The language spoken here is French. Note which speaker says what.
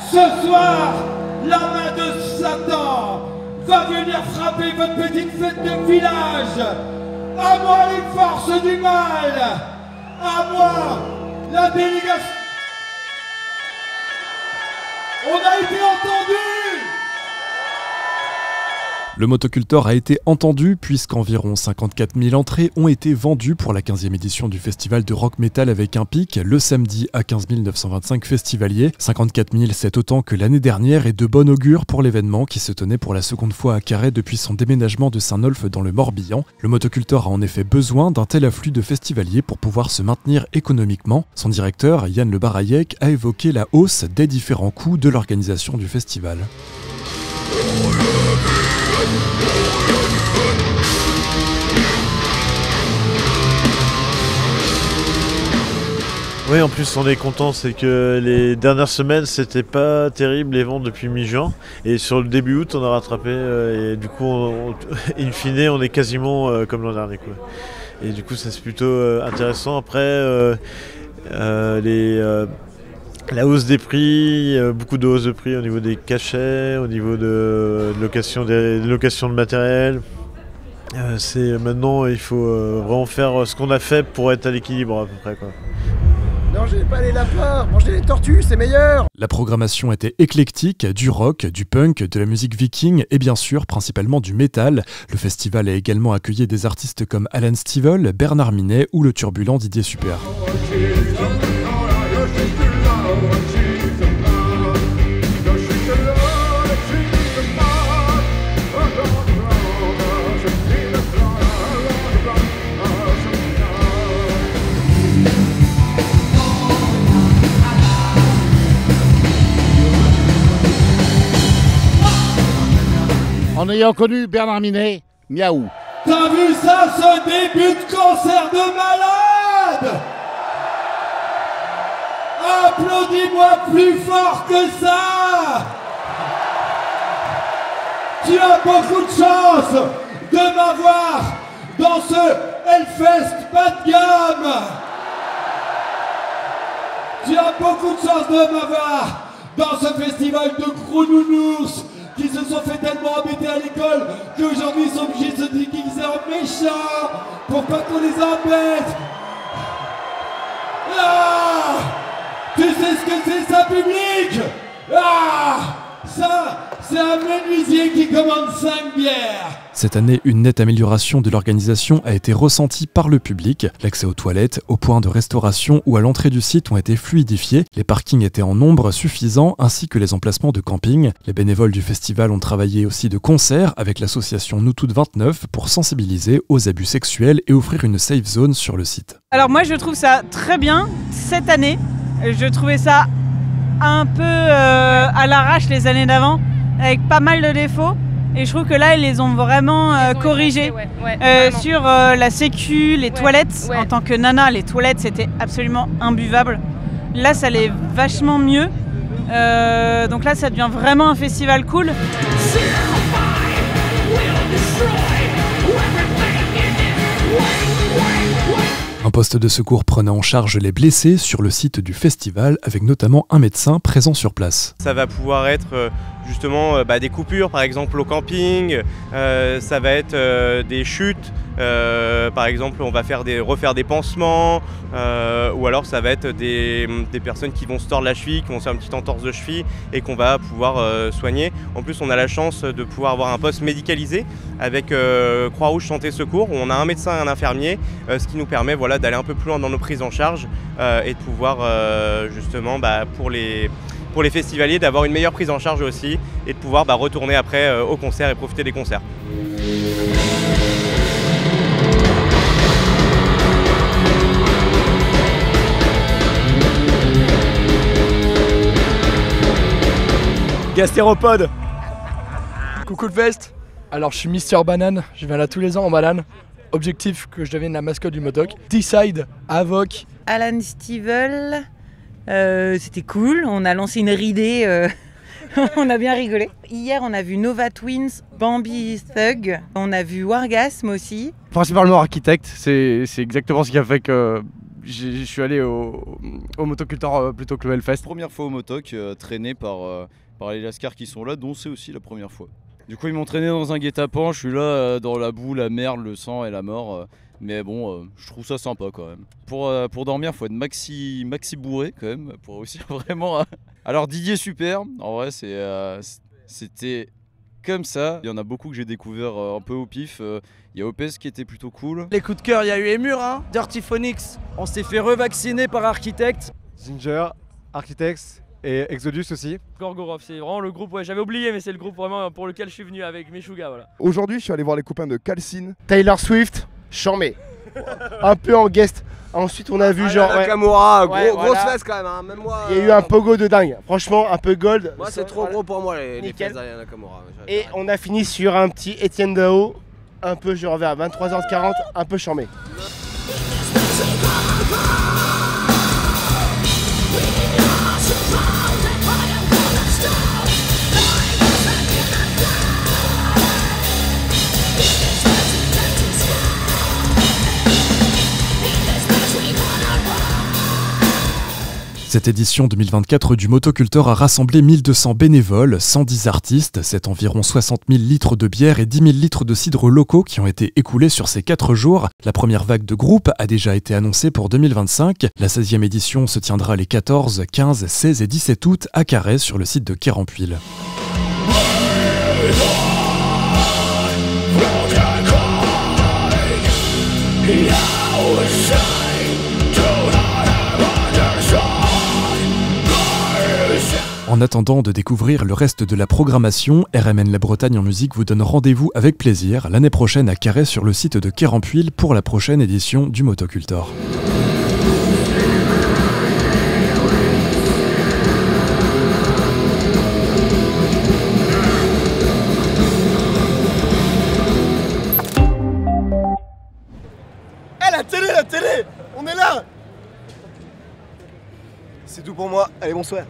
Speaker 1: Ce soir, la main de Satan va venir frapper votre petite fête de village. À moi les forces du mal. À moi la délégation. On a été entendus.
Speaker 2: Le motocultor a été entendu puisqu'environ 54 000 entrées ont été vendues pour la 15e édition du festival de rock metal avec un pic le samedi à 15 925 festivaliers. 54 000, c'est autant que l'année dernière et de bon augure pour l'événement qui se tenait pour la seconde fois à Carhaix depuis son déménagement de Saint-Nolff dans le Morbihan. Le motocultor a en effet besoin d'un tel afflux de festivaliers pour pouvoir se maintenir économiquement. Son directeur, Yann Le Barayec, a évoqué la hausse des différents coûts de l'organisation du festival.
Speaker 3: Oui, en plus on est content, c'est que les dernières semaines c'était pas terrible les ventes depuis mi-juin et sur le début août on a rattrapé et du coup in fine on est quasiment comme l'an dernier quoi. Et du coup ça c'est plutôt intéressant. Après la hausse des prix, beaucoup de hausse de prix au niveau des cachets, au niveau de location de matériel. Maintenant il faut vraiment faire ce qu'on a fait pour être à l'équilibre à peu près quoi.
Speaker 4: Ne mangez pas les lapins, mangez les tortues, c'est meilleur.
Speaker 2: La programmation était éclectique, du rock, du punk, de la musique viking et bien sûr principalement du métal. Le festival a également accueilli des artistes comme Alan Stivell, Bernard Minet ou le turbulent Didier Super.
Speaker 4: En ayant connu Bernard Minet, miaou.
Speaker 1: T'as vu ça, ce début de concert de malade? Applaudis-moi plus fort que ça. Tu as beaucoup de chance de m'avoir dans ce Hellfest bas de gamme. Tu as beaucoup de chance de m'avoir dans ce festival de gros nounours qui se sont fait tellement embêter à l'école qu'aujourd'hui ils sont obligés de se déguiser en méchants pour pas qu'on les embête. Ah, tu sais ce que c'est ça, public? Ah, ça, c'est un menuisier qui commande 5 bières.
Speaker 2: Cette année, une nette amélioration de l'organisation a été ressentie par le public. L'accès aux toilettes, aux points de restauration ou à l'entrée du site ont été fluidifiés. Les parkings étaient en nombre suffisant ainsi que les emplacements de camping. Les bénévoles du festival ont travaillé aussi de concert avec l'association Nous Toutes 29 pour sensibiliser aux abus sexuels et offrir une safe zone sur le site.
Speaker 5: Alors moi je trouve ça très bien cette année. Je trouvais ça un peu à l'arrache les années d'avant avec pas mal de défauts. Et je trouve que là, ils les ont vraiment corrigés sur la sécu, les toilettes. En tant que nana, les toilettes, c'était absolument imbuvable. Là, ça allait vachement mieux. Donc là, ça devient vraiment un festival cool.
Speaker 2: Un poste de secours prenait en charge les blessés sur le site du festival, avec notamment un médecin présent sur place.
Speaker 6: Ça va pouvoir être justement des coupures, par exemple au camping, ça va être des chutes, par exemple on va refaire des pansements, ou alors ça va être des personnes qui vont se tordre la cheville, qui vont se faire une petite entorse de cheville et qu'on va pouvoir soigner. En plus on a la chance de pouvoir avoir un poste médicalisé avec Croix-Rouge Santé Secours, où on a un médecin et un infirmier, ce qui nous permet d'aller un peu plus loin dans nos prises en charge et de pouvoir justement pour les festivaliers d'avoir une meilleure prise en charge aussi et de pouvoir retourner après au concert et profiter des concerts.
Speaker 7: Gastéropode. Coucou le Vest. Alors je suis Mister Banane, je viens là tous les ans en banane. Objectif que je devienne la mascotte du Motoc. Decide, Avoc.
Speaker 8: Alan Stivell, c'était cool, on a lancé une ridée, on a bien rigolé. Hier on a vu Nova Twins, Bambi Thug, on a vu Wargasm aussi.
Speaker 9: Principalement architecte, c'est exactement ce qui a fait que je suis allé au Motocultor plutôt que le Hellfest.
Speaker 10: Première fois au Motoc, traîné par les lascars qui sont là, dont c'est aussi la première fois. Du coup ils m'ont traîné dans un guet-apens, je suis là dans la boue, la merde, le sang et la mort. Mais bon, je trouve ça sympa quand même. Pour dormir, faut être maxi bourré quand même, pour réussir vraiment à... Alors Didier super, en vrai c'était comme ça. Il y en a beaucoup que j'ai découvert un peu au pif. Il y a Opes qui était plutôt cool.
Speaker 11: Les coups de cœur, il y a eu Emur, hein, Dirty Phonics. On s'est fait revacciner par Architect.
Speaker 12: Ginger, Architects et Exodus aussi.
Speaker 13: Gorgorov, c'est vraiment le groupe, ouais, j'avais oublié, mais c'est le groupe vraiment pour lequel je suis venu avec Meshuga, voilà.
Speaker 14: Aujourd'hui, je suis allé voir les copains de Calcine.
Speaker 4: Taylor Swift, charmé. Un peu en guest. Ensuite, on a vu genre.
Speaker 11: Nakamura,
Speaker 4: ouais,
Speaker 11: grosse fesse quand même, hein. Même moi.
Speaker 4: Il y a eu un pogo de dingue. Franchement, un peu gold.
Speaker 11: Moi, c'est trop gros pour moi, les fesses d'Aya Nakamura.
Speaker 4: Et on a fini sur un petit Etienne Dao. Un peu, genre vers 23h40, un peu charmé.
Speaker 2: Cette édition 2024 du Motocultor a rassemblé 1200 bénévoles, 110 artistes, c'est environ 60 000 litres de bière et 10 000 litres de cidre locaux qui ont été écoulés sur ces 4 jours. La première vague de groupes a déjà été annoncée pour 2025. La 16e édition se tiendra les 14, 15, 16 et 17 août à Carhaix sur le site de Quérampuil. En attendant de découvrir le reste de la programmation, RMN La Bretagne en musique vous donne rendez-vous avec plaisir l'année prochaine à Carhaix sur le site de Quérampuil pour la prochaine édition du Motocultor.
Speaker 11: Eh, la télé, on est là. C'est tout pour moi, allez bonsoir.